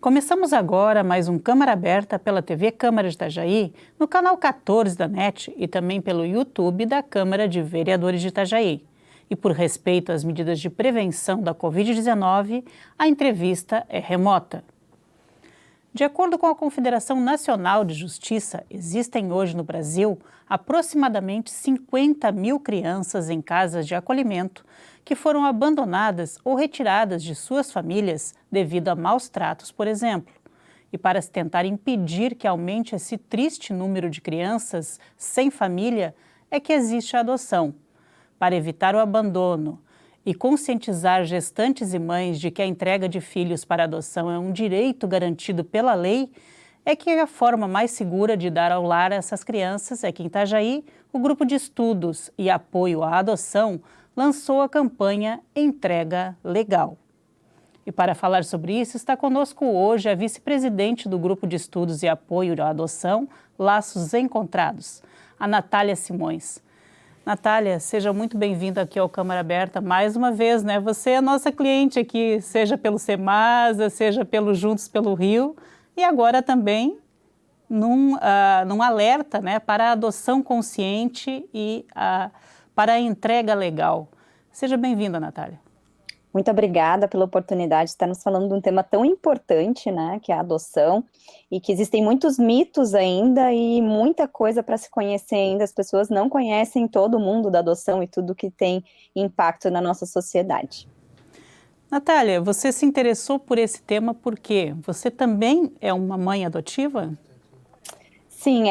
Começamos agora mais um Câmara Aberta pela TV Câmara de Itajaí, no canal 14 da NET e também pelo YouTube da Câmara de Vereadores de Itajaí. E por respeito às medidas de prevenção da Covid-19, a entrevista é remota. De acordo com a Confederação Nacional de Justiça, existem hoje no Brasil aproximadamente 50 mil crianças em casas de acolhimento que foram abandonadas ou retiradas de suas famílias devido a maus tratos, por exemplo. E para se tentar impedir que aumente esse triste número de crianças sem família, é que existe a adoção. Para evitar o abandono e conscientizar gestantes e mães de que a entrega de filhos para adoção é um direito garantido pela lei, é que a forma mais segura de dar ao lar a essas crianças é que em Itajaí, o Grupo de Estudos e Apoio à Adoção lançou a campanha Entrega Legal. E para falar sobre isso, está conosco hoje a vice-presidente do Grupo de Estudos e Apoio à Adoção, Laços Encontrados, a Natália Simões. Natália, seja muito bem-vinda aqui ao Câmara Aberta mais uma vez, né? Você é nossa cliente aqui, seja pelo Semasa, seja pelo Juntos pelo Rio, e agora também num alerta, né, para a adoção consciente e para a entrega legal. Seja bem-vinda, Natália. Muito obrigada pela oportunidade de estarmos falando de um tema tão importante, né, que é a adoção, e que existem muitos mitos ainda e muita coisa para se conhecer ainda. As pessoas não conhecem todo o mundo da adoção e tudo que tem impacto na nossa sociedade. Natália, você se interessou por esse tema porque você também é uma mãe adotiva? Sim,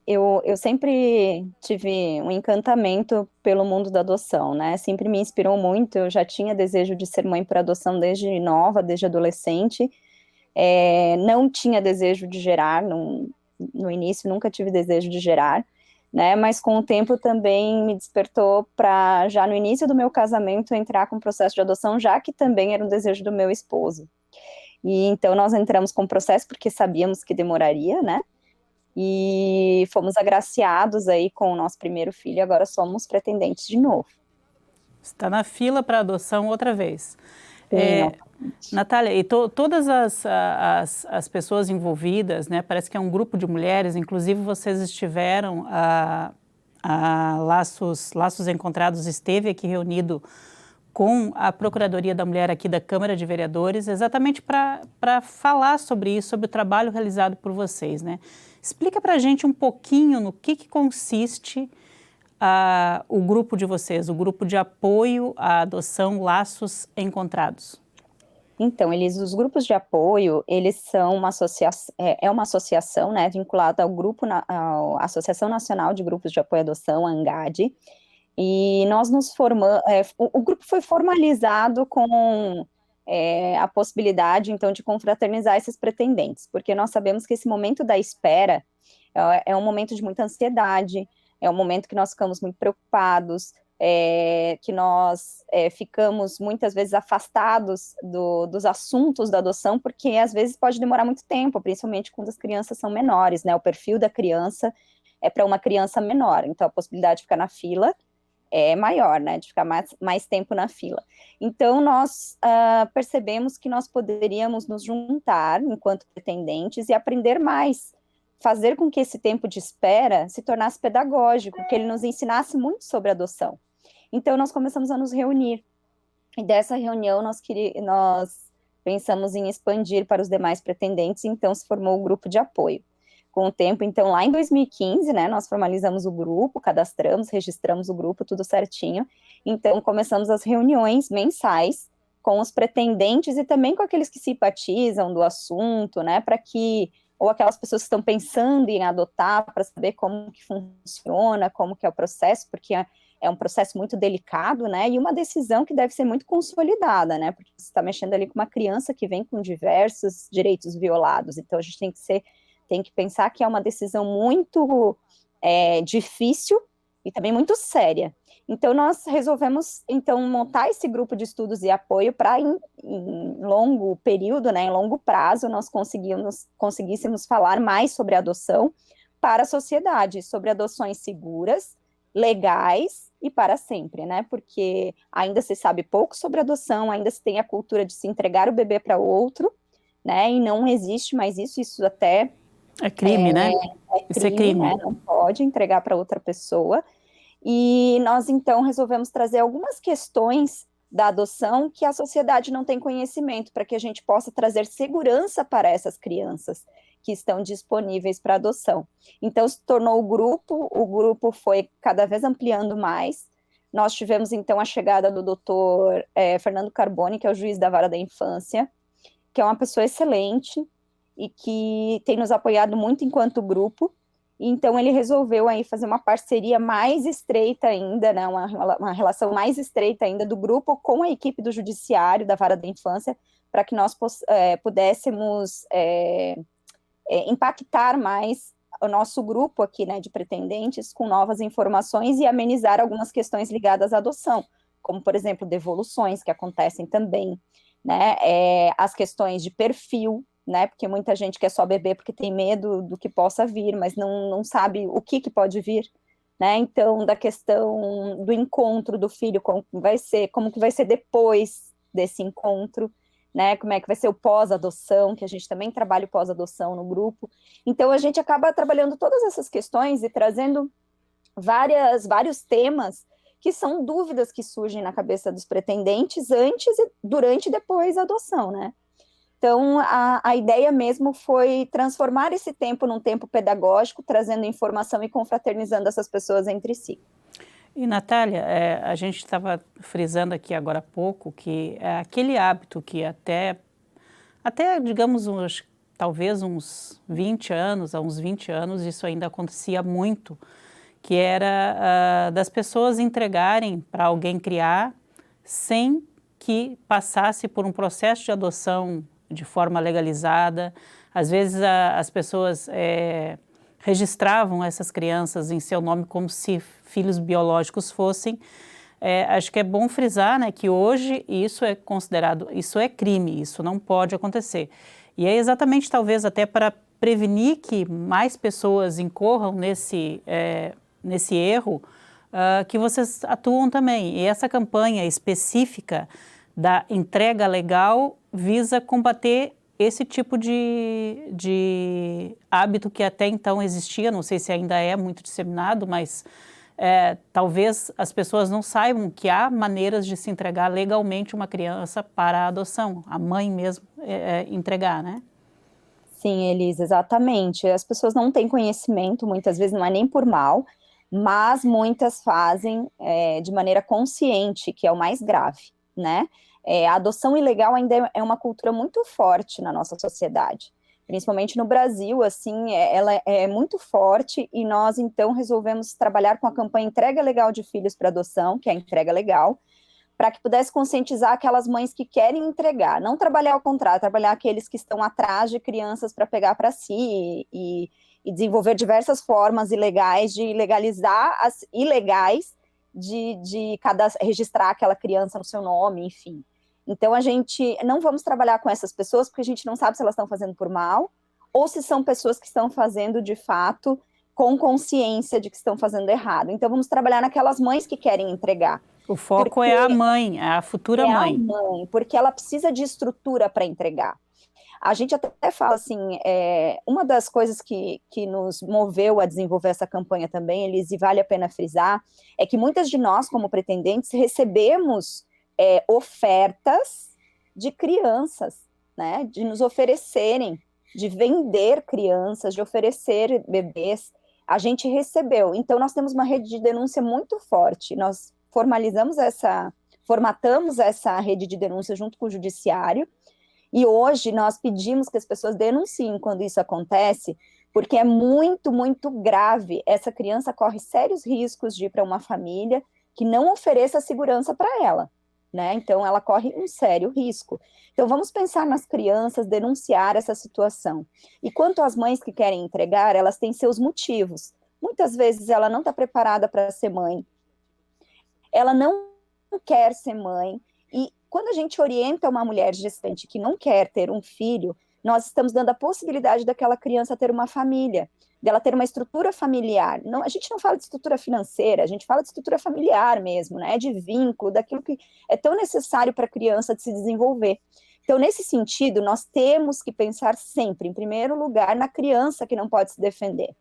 eu sempre tive um encantamento pelo mundo da adoção, né? Sempre me inspirou muito. Eu já tinha desejo de ser mãe por adoção desde nova, desde adolescente. Não tinha desejo de gerar, no início nunca tive desejo de gerar, né? Mas com o tempo também me despertou para, já no início do meu casamento, entrar com o processo de adoção, já que também era um desejo do meu esposo. E então nós entramos com o processo porque sabíamos que demoraria, né? E fomos agraciados aí com o nosso primeiro filho, agora somos pretendentes de novo. Está na fila para adoção outra vez. Sim, Natália, e todas as pessoas envolvidas, né, parece que é um grupo de mulheres, inclusive vocês estiveram, Laços Encontrados esteve aqui reunido com a Procuradoria da Mulher aqui da Câmara de Vereadores, exatamente para falar sobre isso, sobre o trabalho realizado por vocês, né? Explica para a gente um pouquinho no que consiste o grupo de vocês, o grupo de apoio à adoção Laços Encontrados. Então, os grupos de apoio, eles são uma associação, uma associação, né, vinculada ao à Associação Nacional de Grupos de Apoio à Adoção, a ANGAD, e nós nos formamos, o grupo foi formalizado com a possibilidade, então, de confraternizar esses pretendentes, porque nós sabemos que esse momento da espera é um momento de muita ansiedade, é um momento que nós ficamos muito preocupados, que nós ficamos muitas vezes afastados dos assuntos da adoção, porque às vezes pode demorar muito tempo, principalmente quando as crianças são menores, né? O perfil da criança é para uma criança menor, então a possibilidade de ficar na fila é maior, né? De ficar mais tempo na fila. Então nós percebemos que nós poderíamos nos juntar enquanto pretendentes e aprender mais, fazer com que esse tempo de espera se tornasse pedagógico, que ele nos ensinasse muito sobre adoção. Então, nós começamos a nos reunir, e dessa reunião nós pensamos em expandir para os demais pretendentes, então se formou o grupo de apoio. Com o tempo, então, lá em 2015, né, nós formalizamos o grupo, cadastramos, registramos o grupo, tudo certinho, então começamos as reuniões mensais com os pretendentes e também com aqueles que simpatizam do assunto, né, ou aquelas pessoas que estão pensando em adotar, para saber como que funciona, como que é o processo, porque é um processo muito delicado, né, e uma decisão que deve ser muito consolidada, né, porque você está mexendo ali com uma criança que vem com diversos direitos violados, então a gente tem que pensar que é uma decisão muito difícil e também muito séria. Então, nós resolvemos, então, montar esse grupo de estudos e apoio para, em longo período, né, em longo prazo, nós conseguíssemos falar mais sobre adoção para a sociedade, sobre adoções seguras, legais e para sempre, né, porque ainda se sabe pouco sobre adoção, ainda se tem a cultura de se entregar o bebê para outro, né, e não existe mais isso até É crime, né? Isso é crime. né, não pode entregar para outra pessoa. E nós, então, resolvemos trazer algumas questões da adoção que a sociedade não tem conhecimento, para que a gente possa trazer segurança para essas crianças que estão disponíveis para adoção. Então, se tornou o grupo foi cada vez ampliando mais. Nós tivemos, então, a chegada do doutor Fernando Carboni, que é o juiz da Vara da Infância, que é uma pessoa excelente e que tem nos apoiado muito enquanto grupo. Então, ele resolveu aí fazer uma parceria mais estreita ainda, né, uma relação mais estreita ainda do grupo com a equipe do Judiciário, da Vara da Infância, para que nós pudéssemos impactar mais o nosso grupo aqui, né, de pretendentes com novas informações e amenizar algumas questões ligadas à adoção, como, por exemplo, devoluções, que acontecem também, né, as questões de perfil, né, porque muita gente quer só beber porque tem medo do que possa vir, mas não sabe o que pode vir, né, então, da questão do encontro do filho, como que vai ser depois desse encontro, né, como é que vai ser o pós-adoção, que a gente também trabalha o pós-adoção no grupo. Então, a gente acaba trabalhando todas essas questões e trazendo vários temas que são dúvidas que surgem na cabeça dos pretendentes antes, durante e depois da adoção, né? Então, a ideia mesmo foi transformar esse tempo num tempo pedagógico, trazendo informação e confraternizando essas pessoas entre si. E, Natália, a gente estava frisando aqui agora há pouco que aquele hábito que até digamos, talvez uns 20 anos, há uns 20 anos, isso ainda acontecia muito, que era das pessoas entregarem para alguém criar sem que passasse por um processo de adoção de forma legalizada. Às vezes as pessoas registravam essas crianças em seu nome como se filhos biológicos fossem. Acho que é bom frisar, né, que hoje isso é considerado, isso é crime, isso não pode acontecer. E é exatamente talvez até para prevenir que mais pessoas incorram nesse erro que vocês atuam também. E essa campanha específica da entrega legal visa combater esse tipo de hábito que até então existia, não sei se ainda é muito disseminado, mas talvez as pessoas não saibam que há maneiras de se entregar legalmente uma criança para a adoção, a mãe mesmo entregar, né? Sim, Elisa, exatamente. As pessoas não têm conhecimento, muitas vezes não é nem por mal, mas muitas fazem de maneira consciente, que é o mais grave, né? A adoção ilegal ainda é uma cultura muito forte na nossa sociedade, principalmente no Brasil, assim, ela é muito forte e nós, então, resolvemos trabalhar com a campanha Entrega Legal de Filhos para Adoção, que é a entrega legal, para que pudesse conscientizar aquelas mães que querem entregar, não trabalhar ao contrário, trabalhar aqueles que estão atrás de crianças para pegar para si e desenvolver diversas formas ilegais de legalizar as ilegais de registrar aquela criança no seu nome, enfim. Então, a gente não vamos trabalhar com essas pessoas porque a gente não sabe se elas estão fazendo por mal ou se são pessoas que estão fazendo, de fato, com consciência de que estão fazendo errado. Então, vamos trabalhar naquelas mães que querem entregar. O foco é a mãe, é a futura mãe. É a mãe, porque ela precisa de estrutura para entregar. A gente até fala assim, uma das coisas que nos moveu a desenvolver essa campanha também, Elise, e vale a pena frisar, é que muitas de nós, como pretendentes, recebemos ofertas de crianças, né, de nos oferecerem, de vender crianças, de oferecer bebês. A gente recebeu. Então, nós temos uma rede de denúncia muito forte. Nós formatamos essa rede de denúncia junto com o Judiciário, e hoje nós pedimos que as pessoas denunciem quando isso acontece, porque é muito, muito grave. Essa criança corre sérios riscos de ir para uma família que não ofereça segurança para ela, né? Então, ela corre um sério risco. Então, vamos pensar nas crianças, denunciar essa situação. E quanto às mães que querem entregar, elas têm seus motivos. Muitas vezes ela não está preparada para ser mãe, ela não quer ser mãe, e quando a gente orienta uma mulher gestante que não quer ter um filho, nós estamos dando a possibilidade daquela criança ter uma família, dela ter uma estrutura familiar. Não, a gente não fala de estrutura financeira, a gente fala de estrutura familiar mesmo, né, de vínculo, daquilo que é tão necessário para a criança de se desenvolver. Então, nesse sentido, nós temos que pensar sempre, em primeiro lugar, na criança que não pode se defender.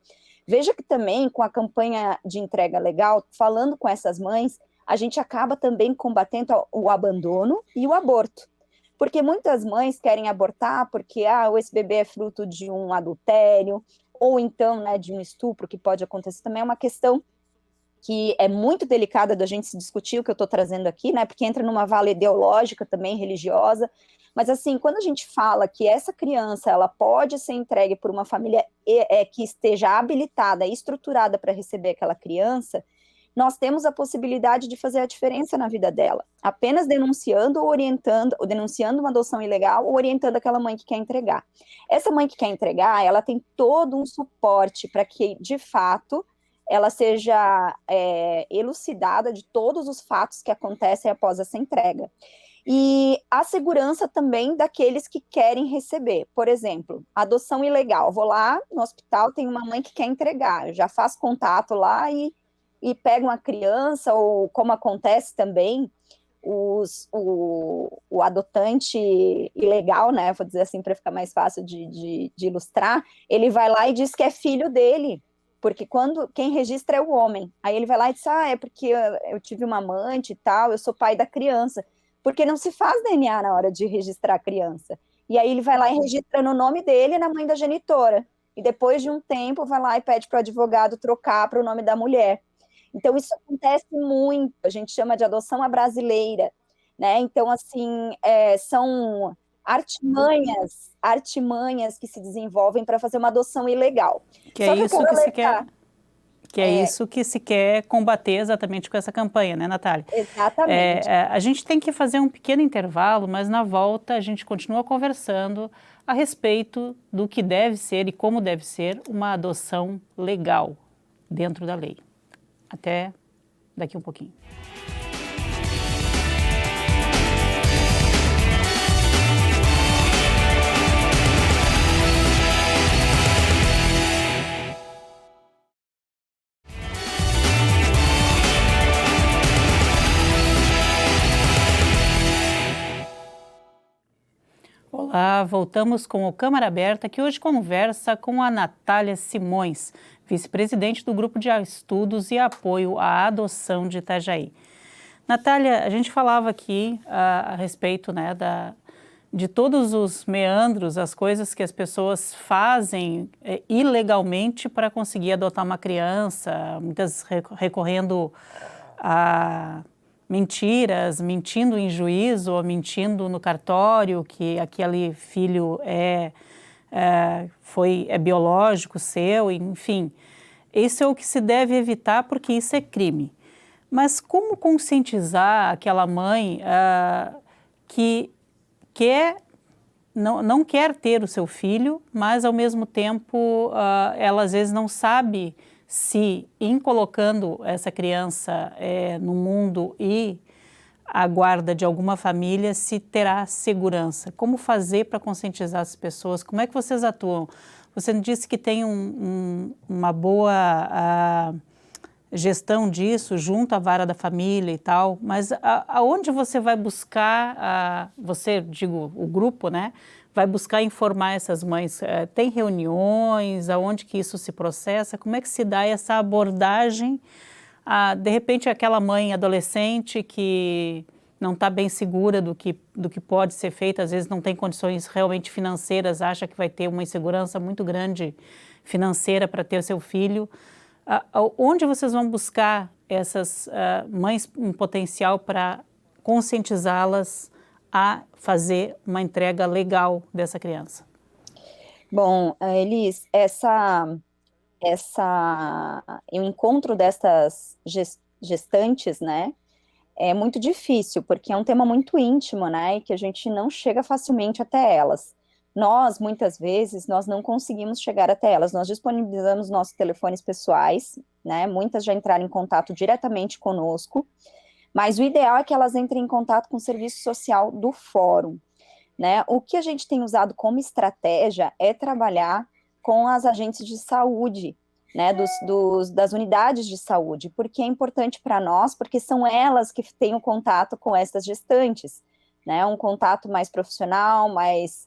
Veja que também, com a campanha de entrega legal, falando com essas mães, a gente acaba também combatendo o abandono e o aborto. Porque muitas mães querem abortar porque esse bebê é fruto de um adultério, ou então, né, de um estupro, que pode acontecer também, é uma questão que é muito delicada da gente se discutir, o que eu estou trazendo aqui, né, porque entra numa vala ideológica também, religiosa, mas assim, quando a gente fala que essa criança, ela pode ser entregue por uma família que esteja habilitada e estruturada para receber aquela criança, nós temos a possibilidade de fazer a diferença na vida dela, apenas denunciando ou orientando, ou denunciando uma adoção ilegal, ou orientando aquela mãe que quer entregar. Essa mãe que quer entregar, ela tem todo um suporte para que, de fato, ela seja elucidada de todos os fatos que acontecem após essa entrega. E a segurança também daqueles que querem receber. Por exemplo, adoção ilegal. Vou lá no hospital, tem uma mãe que quer entregar, eu já faço contato lá e pego uma criança, ou como acontece também, o adotante ilegal, né, vou dizer assim, para ficar mais fácil de ilustrar, ele vai lá e diz que é filho dele, porque quem registra é o homem. Aí ele vai lá e diz, é porque eu tive uma amante e tal, eu sou pai da criança, porque não se faz DNA na hora de registrar a criança. E aí ele vai lá e registra no nome dele e na mãe da genitora. E depois de um tempo vai lá e pede para o advogado trocar para o nome da mulher. Então, isso acontece muito, a gente chama de adoção à brasileira, né? Então, assim, são artimanhas que se desenvolvem para fazer uma adoção ilegal. Que é isso que se quer, isso que se quer combater exatamente com essa campanha, né, Natália? Exatamente. A gente tem que fazer um pequeno intervalo, mas na volta a gente continua conversando a respeito do que deve ser e como deve ser uma adoção legal dentro da lei. Até daqui um pouquinho. Olá, voltamos com o Câmara Aberta, que hoje conversa com a Natália Simões, vice-presidente do Grupo de Estudos e Apoio à Adoção de Itajaí. Natália, a gente falava aqui a respeito, né, de todos os meandros, as coisas que as pessoas fazem ilegalmente para conseguir adotar uma criança, muitas recorrendo a mentiras, mentindo em juízo ou mentindo no cartório que aquele filho é biológico seu, enfim. Isso é o que se deve evitar porque isso é crime. Mas como conscientizar aquela mãe que não quer ter o seu filho, mas ao mesmo tempo ela às vezes não sabe se, em colocando essa criança no mundo e à guarda de alguma família, se terá segurança? Como fazer para conscientizar as pessoas? Como é que vocês atuam? Você disse que tem uma boa gestão disso junto à vara da família e tal, mas aonde você vai buscar, o grupo, né? Vai buscar informar essas mães? Tem reuniões? Aonde que isso se processa? Como é que se dá essa abordagem? De repente, aquela mãe adolescente que não está bem segura do que pode ser feito, às vezes não tem condições realmente financeiras, acha que vai ter uma insegurança muito grande financeira para ter seu filho. Onde vocês vão buscar essas mães em potencial para conscientizá-las a fazer uma entrega legal dessa criança? Bom, Elis, o encontro dessas gestantes, né, é muito difícil, porque é um tema muito íntimo, né, e que a gente não chega facilmente até elas. Muitas vezes, nós não conseguimos chegar até elas. Nós disponibilizamos nossos telefones pessoais, né, muitas já entraram em contato diretamente conosco, mas o ideal é que elas entrem em contato com o serviço social do fórum, né. O que a gente tem usado como estratégia é trabalhar com as agentes de saúde, né, das unidades de saúde, porque é importante para nós, porque são elas que têm o contato com essas gestantes, né? Um contato mais profissional, mais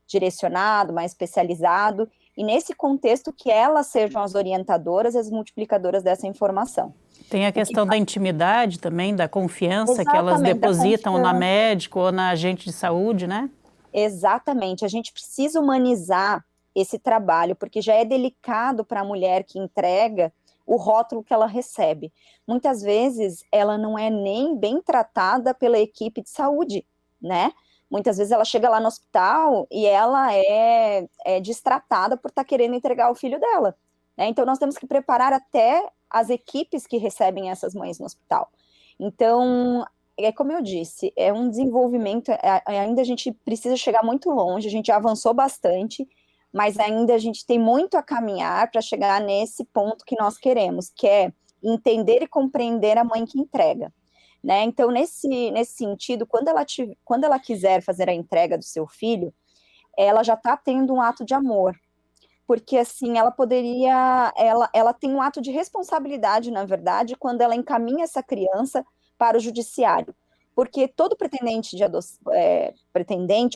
direcionado, mais especializado, e nesse contexto que elas sejam as orientadoras, as multiplicadoras dessa informação. Tem a questão da intimidade também, da confiança que elas Exatamente, da depositam na confiança. médico ou na agente de saúde, né? Exatamente, a gente precisa humanizar esse trabalho, porque já é delicado para a mulher que entrega o rótulo que ela recebe. Muitas vezes ela não é nem bem tratada pela equipe de saúde, né? Muitas vezes ela chega lá no hospital e ela é destratada por estar querendo entregar o filho dela, né? Então nós temos que preparar até as equipes que recebem essas mães no hospital. Então, como eu disse, é um desenvolvimento, ainda a gente precisa chegar muito longe, a gente já avançou bastante, mas ainda a gente tem muito a caminhar para chegar nesse ponto que nós queremos, que é entender e compreender a mãe que entrega, né? Então, nesse sentido, quando ela quiser fazer a entrega do seu filho, ela já está tendo um ato de amor, porque assim, ela tem um ato de responsabilidade, na verdade, quando ela encaminha essa criança para o judiciário, porque todo pretendente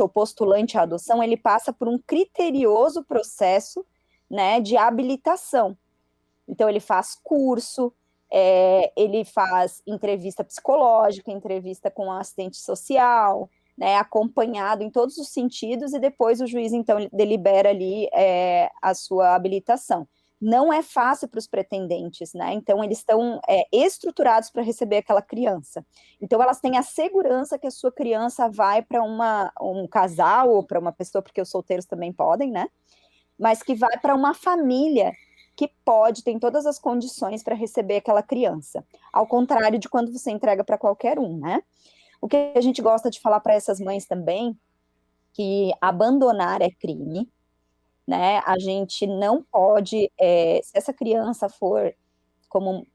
ou postulante à adoção, ele passa por um criterioso processo, né, de habilitação. Então ele faz curso, ele faz entrevista psicológica, entrevista com a assistente social, né, acompanhado em todos os sentidos, e depois o juiz, então, delibera ali a sua habilitação. Não é fácil para os pretendentes, né? Então, eles estão estruturados para receber aquela criança. Então, elas têm a segurança que a sua criança vai para um casal ou para uma pessoa, porque os solteiros também podem, né? Mas que vai para uma família que tem todas as condições para receber aquela criança. Ao contrário de quando você entrega para qualquer um, né? O que a gente gosta de falar para essas mães também, que abandonar é crime, né? A gente não pode, se essa criança for, como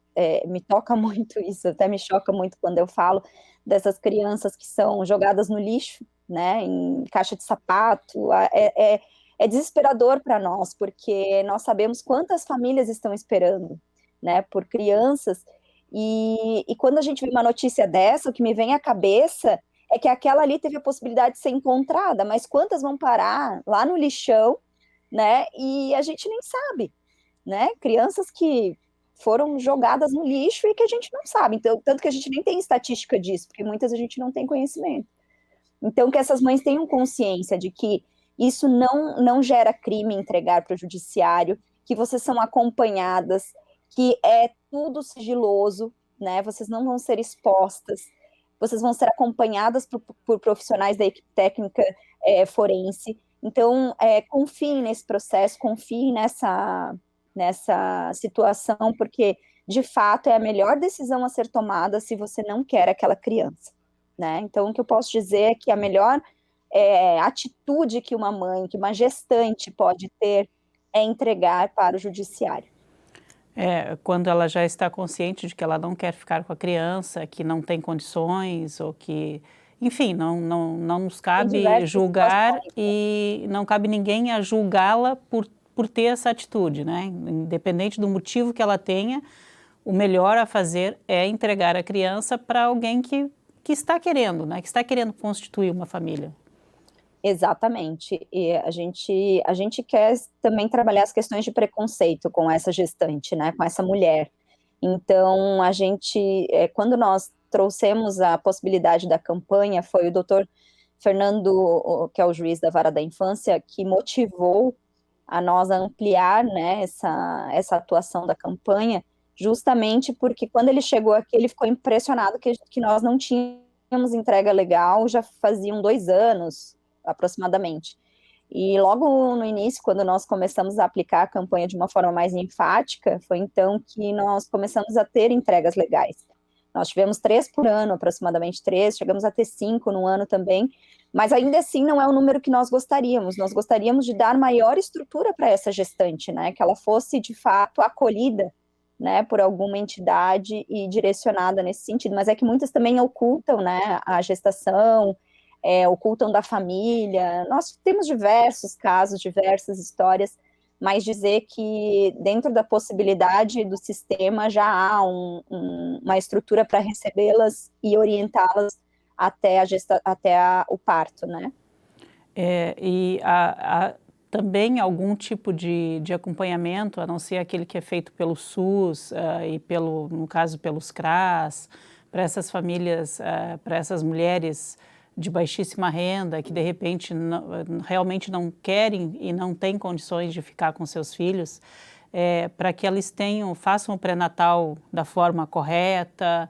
me toca muito isso, até me choca muito quando eu falo dessas crianças que são jogadas no lixo, né? Em caixa de sapato, é desesperador para nós, porque nós sabemos quantas famílias estão esperando, né? Por crianças. E quando a gente vê uma notícia dessa, o que me vem à cabeça é que aquela ali teve a possibilidade de ser encontrada, mas quantas vão parar lá no lixão, né? E a gente nem sabe, né? Crianças que foram jogadas no lixo e que a gente não sabe. Então, tanto que a gente nem tem estatística disso, porque muitas a gente não tem conhecimento. Então, que essas mães tenham consciência de que isso não gera crime entregar para o judiciário, que vocês são acompanhadas, que é tudo sigiloso, né? Vocês não vão ser expostas, vocês vão ser acompanhadas por profissionais da equipe técnica forense. Então, confiem nesse processo, confiem nessa situação, porque, de fato, é a melhor decisão a ser tomada se você não quer aquela criança, né? Então, o que eu posso dizer é que a melhor atitude que uma mãe, que uma gestante pode ter é entregar para o judiciário. Quando ela já está consciente de que ela não quer ficar com a criança, que não tem condições ou que, enfim, não nos cabe julgar e não cabe ninguém a julgá-la por ter essa atitude, né? Independente do motivo que ela tenha, o melhor a fazer é entregar a criança para alguém que está querendo, né? Que está querendo constituir uma família. Exatamente, e a gente quer também trabalhar as questões de preconceito com essa gestante, né, com essa mulher. Então, quando nós trouxemos a possibilidade da campanha, foi o doutor Fernando, que é o juiz da Vara da Infância, que motivou a nós a ampliar, né, essa atuação da campanha, justamente porque quando ele chegou aqui, ele ficou impressionado que nós não tínhamos entrega legal, já faziam 2 anos, aproximadamente. E logo no início, quando nós começamos a aplicar a campanha de uma forma mais enfática, foi então que nós começamos a ter entregas legais. Nós tivemos 3 por ano, aproximadamente 3, chegamos a ter 5 no ano também, mas ainda assim não é o número que nós gostaríamos de dar maior estrutura para essa gestante, né, que ela fosse de fato acolhida, né, por alguma entidade e direcionada nesse sentido, mas é que muitas também ocultam, né, a gestação, ocultam da família. Nós temos diversos casos, diversas histórias, mas dizer que dentro da possibilidade do sistema já há uma estrutura para recebê-las e orientá-las até, o parto, né? E também algum tipo de acompanhamento, a não ser aquele que é feito pelo SUS e no caso pelos CRAS, para essas famílias, para essas mulheres de baixíssima renda que de repente realmente não querem e não têm condições de ficar com seus filhos, para que eles façam o pré-natal da forma correta.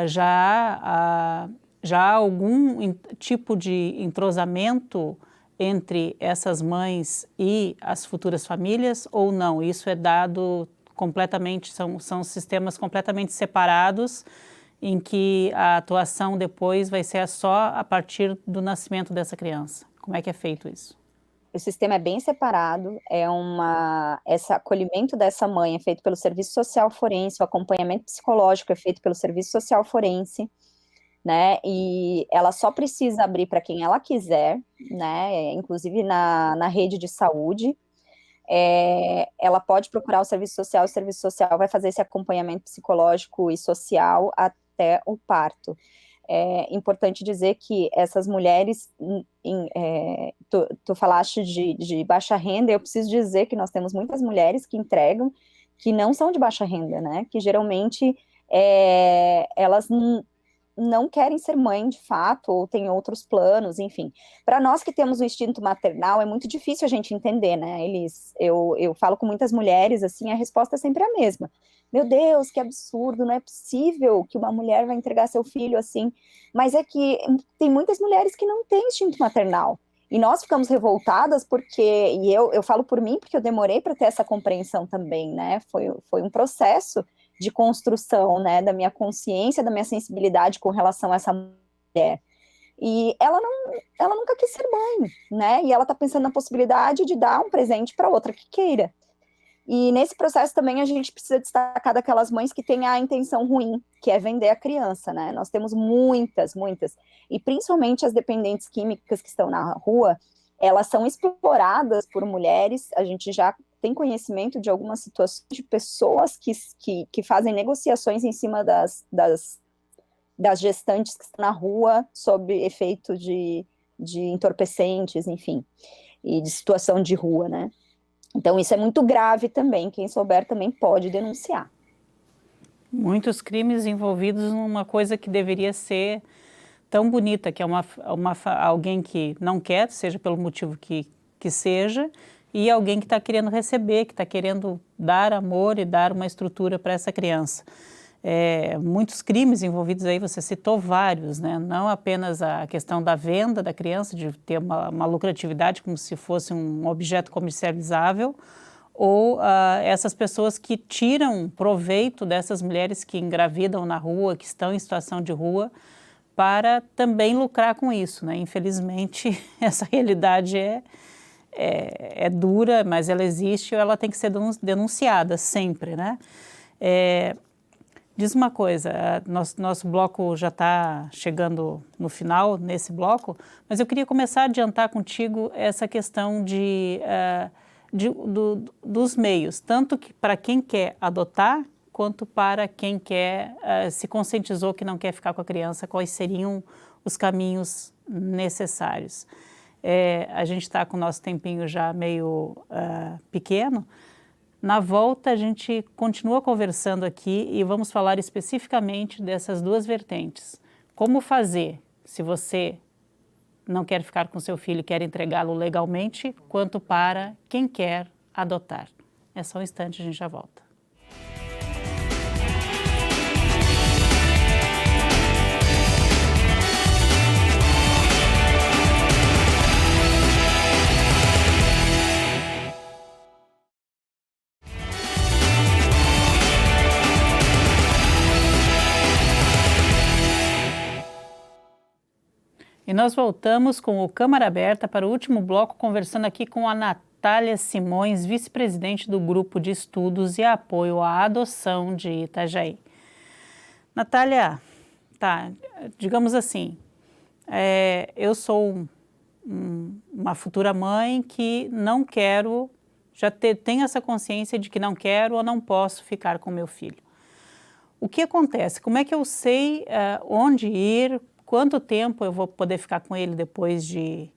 Já há algum tipo de entrosamento entre essas mães e as futuras famílias ou não? Isso é dado completamente, são sistemas completamente separados, em que a atuação depois vai ser só a partir do nascimento dessa criança. Como é que é feito isso? O sistema é bem separado, esse acolhimento dessa mãe é feito pelo Serviço Social Forense, o acompanhamento psicológico é feito pelo Serviço Social Forense, né, e ela só precisa abrir para quem ela quiser, né, inclusive na rede de saúde, ela pode procurar o Serviço Social vai fazer esse acompanhamento psicológico e social até o parto. É importante dizer que essas mulheres, tu falaste de baixa renda, eu preciso dizer que nós temos muitas mulheres que entregam, que não são de baixa renda, né, que geralmente elas não querem ser mãe de fato, ou têm outros planos, enfim. Para nós que temos o instinto maternal, é muito difícil a gente entender, né, eu falo com muitas mulheres, assim, a resposta é sempre a mesma. Meu Deus, que absurdo, não é possível que uma mulher vai entregar seu filho assim. Mas é que tem muitas mulheres que não têm instinto maternal. E nós ficamos revoltadas porque, e eu falo por mim, porque eu demorei para ter essa compreensão também, né, foi um processo de construção, né, da minha consciência, da minha sensibilidade com relação a essa mulher. E ela nunca quis ser mãe, né, e ela está pensando na possibilidade de dar um presente para outra que queira. E nesse processo também a gente precisa destacar daquelas mães que têm a intenção ruim, que é vender a criança, né? Nós temos muitas, e principalmente as dependentes químicas que estão na rua, elas são exploradas por mulheres, a gente já tem conhecimento de algumas situações de pessoas que fazem negociações em cima das gestantes que estão na rua sob efeito de entorpecentes, enfim, e de situação de rua, né? Então, isso é muito grave também. Quem souber também pode denunciar. Muitos crimes envolvidos numa coisa que deveria ser tão bonita, que é alguém que não quer, seja pelo motivo que seja, e alguém que está querendo receber, que está querendo dar amor e dar uma estrutura para essa criança. Muitos crimes envolvidos aí, você citou vários, né? Não apenas a questão da venda da criança, de ter uma lucratividade como se fosse um objeto comercializável, ou essas pessoas que tiram proveito dessas mulheres que engravidam na rua, que estão em situação de rua, para também lucrar com isso, né? Infelizmente, essa realidade é dura, mas ela existe e ela tem que ser denunciada sempre, né? Diz uma coisa, nosso bloco já está chegando no final, nesse bloco, mas eu queria começar a adiantar contigo essa questão dos meios, tanto que para quem quer adotar, quanto para quem se conscientizou que não quer ficar com a criança, quais seriam os caminhos necessários. A gente está com o nosso tempinho já meio pequeno. Na volta, a gente continua conversando aqui e vamos falar especificamente dessas duas vertentes. Como fazer, se você não quer ficar com seu filho e quer entregá-lo legalmente, quanto para quem quer adotar. É só um instante, a gente já volta. E nós voltamos com o Câmara Aberta para o último bloco, conversando aqui com a Natália Simões, vice-presidente do Grupo de Estudos e Apoio à Adoção de Itajaí. Natália, digamos assim, eu sou uma futura mãe que não quero, tenho essa consciência de que não quero ou não posso ficar com meu filho. O que acontece? Como é que eu sei onde ir? quanto tempo eu vou poder ficar com ele depois de,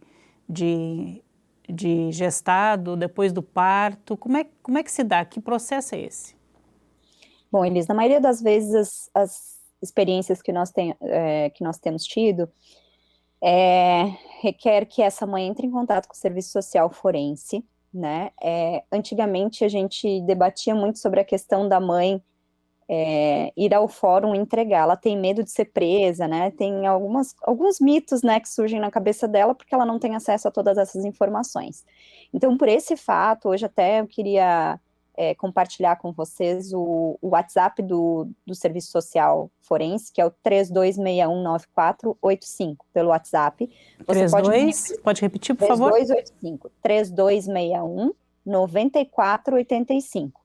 de gestado, depois do parto? Como é que se dá? Que processo é esse? Bom, Elis, na maioria das vezes as experiências que nós temos tido é, requer que essa mãe entre em contato com o serviço social forense, né? Antigamente a gente debatia muito sobre a questão da mãe ir ao fórum entregar, ela tem medo de ser presa, né? Tem alguns mitos, né, que surgem na cabeça dela porque ela não tem acesso a todas essas informações. Então, por esse fato, hoje até eu queria compartilhar com vocês o WhatsApp do Serviço Social Forense, que é o 32619485, pelo WhatsApp. Você pode 32, pode repetir, por favor? 3285 3261 9485.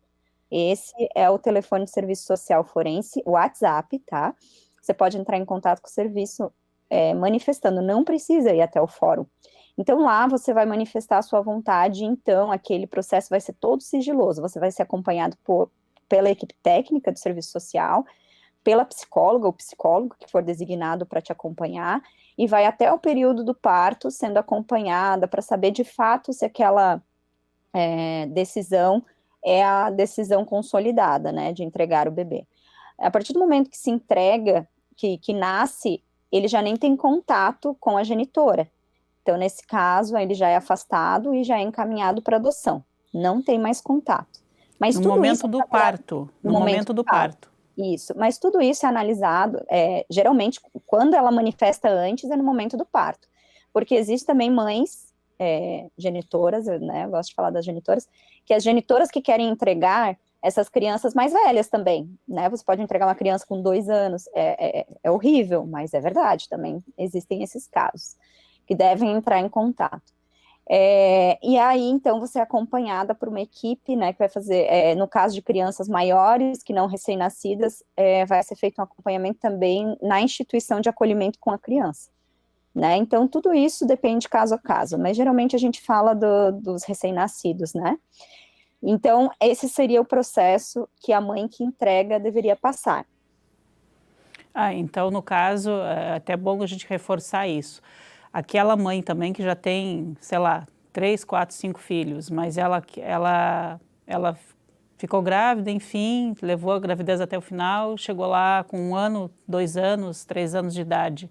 Esse é o telefone de serviço social forense, o WhatsApp, tá? Você pode entrar em contato com o serviço manifestando, não precisa ir até o fórum. Então, lá você vai manifestar a sua vontade, então aquele processo vai ser todo sigiloso, você vai ser acompanhado pela equipe técnica do serviço social, pela psicóloga ou psicólogo que for designado para te acompanhar, e vai até o período do parto sendo acompanhada para saber de fato se aquela decisão é a decisão consolidada, né, de entregar o bebê. A partir do momento que se entrega, que nasce, ele já nem tem contato com a genitora. Então, nesse caso, ele já é afastado e já é encaminhado para adoção. Não tem mais contato. Mas No tudo momento isso do parto. No momento do parto. Isso, mas tudo isso é analisado, geralmente, quando ela manifesta antes, é no momento do parto. Porque existem também mães genitoras, né, eu gosto de falar das genitoras, que as genitoras que querem entregar essas crianças mais velhas também, né, você pode entregar uma criança com 2 anos, é horrível, mas é verdade, também existem esses casos, que devem entrar em contato. E aí, então, você é acompanhada por uma equipe, né, que vai fazer, no caso de crianças maiores, que não recém-nascidas, vai ser feito um acompanhamento também na instituição de acolhimento com a criança. Né? Então, tudo isso depende caso a caso, mas geralmente a gente fala dos recém-nascidos, né? Então, esse seria o processo que a mãe que entrega deveria passar. Então, no caso, é até bom a gente reforçar isso. Aquela mãe também que já tem, sei lá, 3, 4, 5 filhos, mas ela ficou grávida, enfim, levou a gravidez até o final, chegou lá com 1 ano, 2 anos, 3 anos de idade.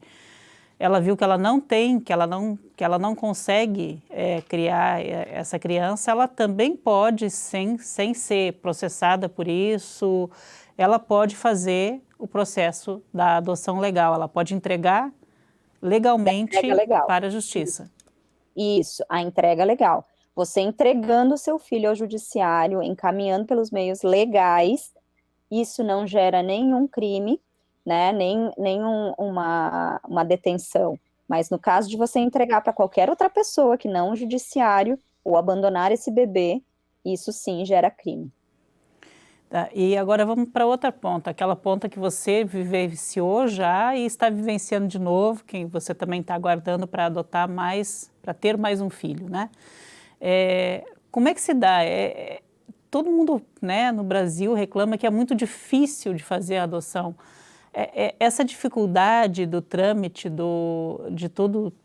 Ela viu que ela não tem, que ela não consegue criar essa criança, ela também pode, sem ser processada por isso, ela pode fazer o processo da adoção legal, ela pode entregar legalmente legal. para a justiça. Isso, a entrega legal. Você entregando o seu filho ao judiciário, encaminhando pelos meios legais, isso não gera nenhum crime, né, nem uma detenção. Mas no caso de você entregar para qualquer outra pessoa que não o judiciário, ou abandonar esse bebê, isso sim gera crime. Tá, e agora vamos para outra ponta, aquela ponta que você vivenciou já e está vivenciando de novo, que você também está aguardando para adotar mais, para ter mais um filho, né? Como é que se dá? Todo mundo, né, no Brasil reclama que é muito difícil de fazer a adoção. Essa dificuldade do trâmite, de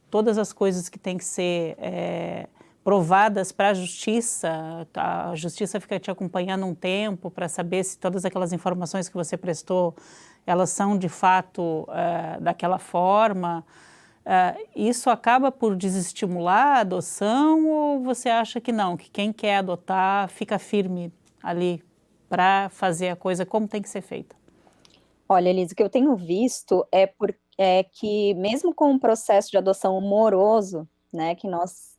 todas as coisas que têm que ser provadas para a justiça fica te acompanhando um tempo para saber se todas aquelas informações que você prestou, elas são de fato daquela forma. Isso acaba por desestimular a adoção ou você acha que não, que quem quer adotar fica firme ali para fazer a coisa como tem que ser feita? Olha, Elisa, o que eu tenho visto é que mesmo com o processo de adoção moroso, né, que nós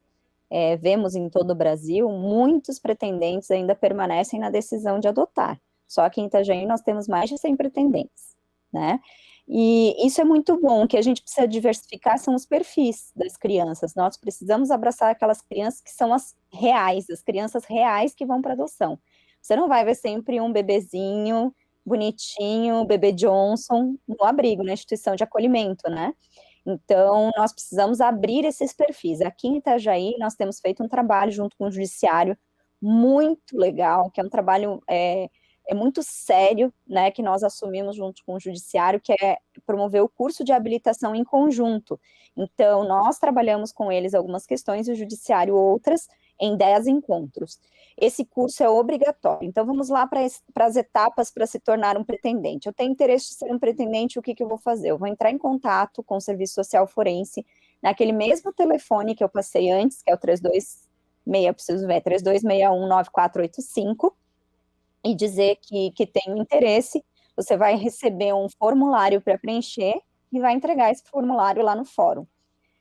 vemos em todo o Brasil, muitos pretendentes ainda permanecem na decisão de adotar. Só aqui em Itajaí nós temos mais de 100 pretendentes, né? E isso é muito bom, o que a gente precisa diversificar são os perfis das crianças. Nós precisamos abraçar aquelas crianças que são as reais, as crianças reais que vão para adoção. Você não vai ver sempre um bebezinho bonitinho, bebê Johnson, no abrigo, na instituição de acolhimento, né? Então, nós precisamos abrir esses perfis. Aqui em Itajaí, nós temos feito um trabalho junto com o Judiciário muito legal, que é um trabalho muito sério, né, que nós assumimos junto com o Judiciário, que é promover o curso de habilitação em conjunto. Então, nós trabalhamos com eles algumas questões e o Judiciário outras, em 10 encontros. Esse curso é obrigatório. Então, vamos lá para as etapas para se tornar um pretendente. Eu tenho interesse de ser um pretendente, o que eu vou fazer? Eu vou entrar em contato com o Serviço Social Forense, naquele mesmo telefone que eu passei antes, que é o 3261-9485, e dizer que tem interesse. Você vai receber um formulário para preencher e vai entregar esse formulário lá no fórum.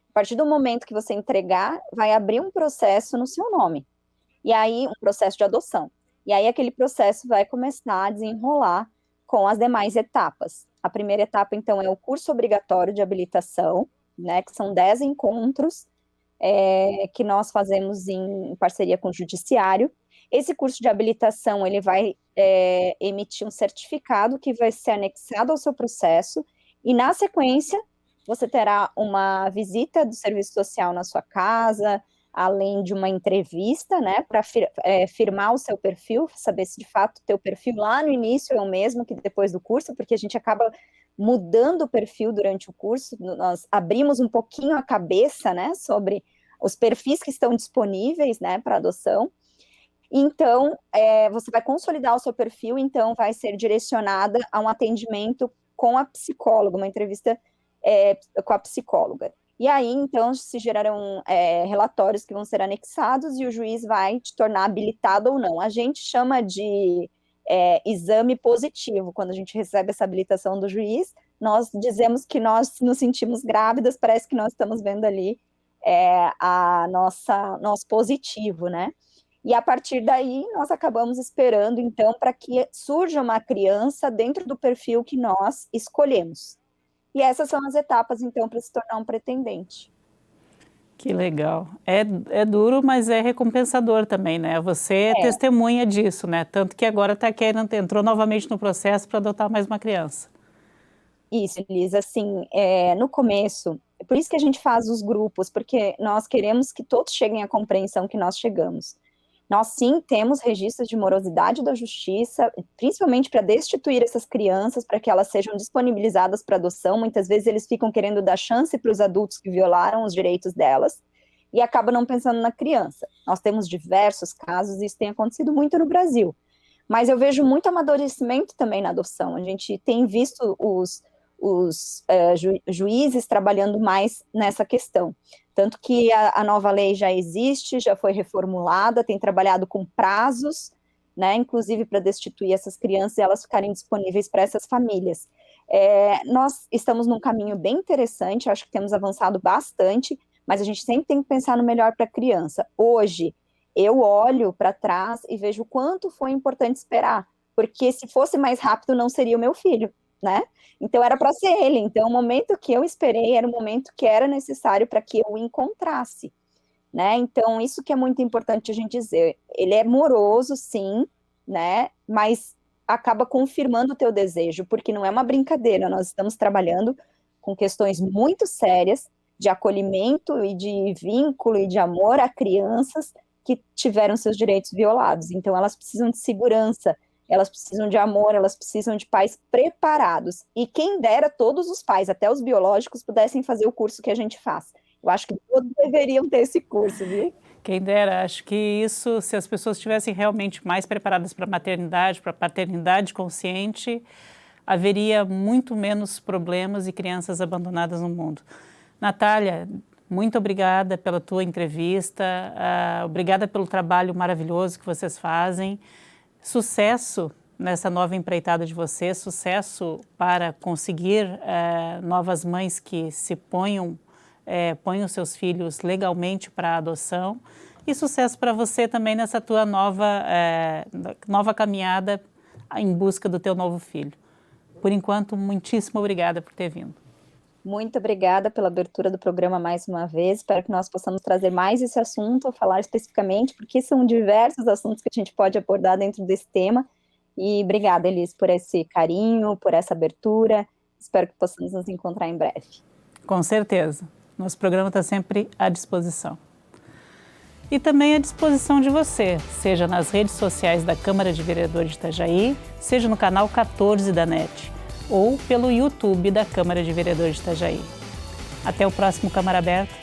A partir do momento que você entregar, vai abrir um processo no seu nome. E aí, um processo de adoção. E aí, aquele processo vai começar a desenrolar com as demais etapas. A primeira etapa, então, é o curso obrigatório de habilitação, né, que são 10 encontros, que nós fazemos em parceria com o Judiciário. Esse curso de habilitação, ele vai emitir um certificado que vai ser anexado ao seu processo, e na sequência, você terá uma visita do serviço social na sua casa, além de uma entrevista, né, para firmar o seu perfil, saber se de fato o teu perfil lá no início é o mesmo que depois do curso, porque a gente acaba mudando o perfil durante o curso, nós abrimos um pouquinho a cabeça, né, sobre os perfis que estão disponíveis, né, para adoção. Então, você vai consolidar o seu perfil, então vai ser direcionada a um atendimento com a psicóloga, uma entrevista com a psicóloga. E aí, então, se gerarão relatórios que vão ser anexados e o juiz vai te tornar habilitado ou não. A gente chama de exame positivo. Quando a gente recebe essa habilitação do juiz, nós dizemos que nós nos sentimos grávidas, parece que nós estamos vendo ali nosso positivo, né? E a partir daí, nós acabamos esperando, então, para que surja uma criança dentro do perfil que nós escolhemos. E essas são as etapas, então, para se tornar um pretendente. Que legal. É duro, mas é recompensador também, né? Você é testemunha disso, né? Tanto que agora está querendo, entrou novamente no processo para adotar mais uma criança. Isso, Elisa, assim, no começo, é por isso que a gente faz os grupos, porque nós queremos que todos cheguem à compreensão que nós chegamos. Nós, sim, temos registros de morosidade da justiça, principalmente para destituir essas crianças, para que elas sejam disponibilizadas para adoção. Muitas vezes eles ficam querendo dar chance para os adultos que violaram os direitos delas e acabam não pensando na criança. Nós temos diversos casos, e isso tem acontecido muito no Brasil. Mas eu vejo muito amadurecimento também na adoção. A gente tem visto os juízes trabalhando mais nessa questão. Tanto que a nova lei já existe, já foi reformulada, tem trabalhado com prazos, né, inclusive para destituir essas crianças e elas ficarem disponíveis para essas famílias. Nós estamos num caminho bem interessante, acho que temos avançado bastante, mas a gente sempre tem que pensar no melhor para a criança. Hoje, eu olho para trás e vejo o quanto foi importante esperar, porque se fosse mais rápido, não seria o meu filho, né? Então era para ser ele. Então o momento que eu esperei era o momento que era necessário para que eu o encontrasse, né? Então isso que é muito importante a gente dizer. Ele é moroso, sim, né? Mas acaba confirmando o teu desejo, porque não é uma brincadeira. Nós estamos trabalhando com questões muito sérias de acolhimento e de vínculo e de amor a crianças que tiveram seus direitos violados. Então elas precisam de segurança, elas precisam de amor, elas precisam de pais preparados. E quem dera todos os pais, até os biológicos, pudessem fazer o curso que a gente faz. Eu acho que todos deveriam ter esse curso, viu? Quem dera, acho que isso, se as pessoas estivessem realmente mais preparadas para a maternidade, para a paternidade consciente, haveria muito menos problemas e crianças abandonadas no mundo. Natália, muito obrigada pela tua entrevista, obrigada pelo trabalho maravilhoso que vocês fazem. Sucesso nessa nova empreitada de vocês, sucesso para conseguir novas mães que se ponham seus filhos legalmente para a adoção, e sucesso para você também nessa tua nova caminhada em busca do teu novo filho. Por enquanto, muitíssimo obrigada por ter vindo. Muito obrigada pela abertura do programa mais uma vez. Espero que nós possamos trazer mais esse assunto, falar especificamente, porque são diversos assuntos que a gente pode abordar dentro desse tema. E obrigada, Elis, por esse carinho, por essa abertura. Espero que possamos nos encontrar em breve. Com certeza. Nosso programa está sempre à disposição. e também à disposição de você, seja nas redes sociais da Câmara de Vereadores de Itajaí, seja no canal 14 da NET ou pelo YouTube da Câmara de Vereadores de Itajaí. Até o próximo Câmara Aberta.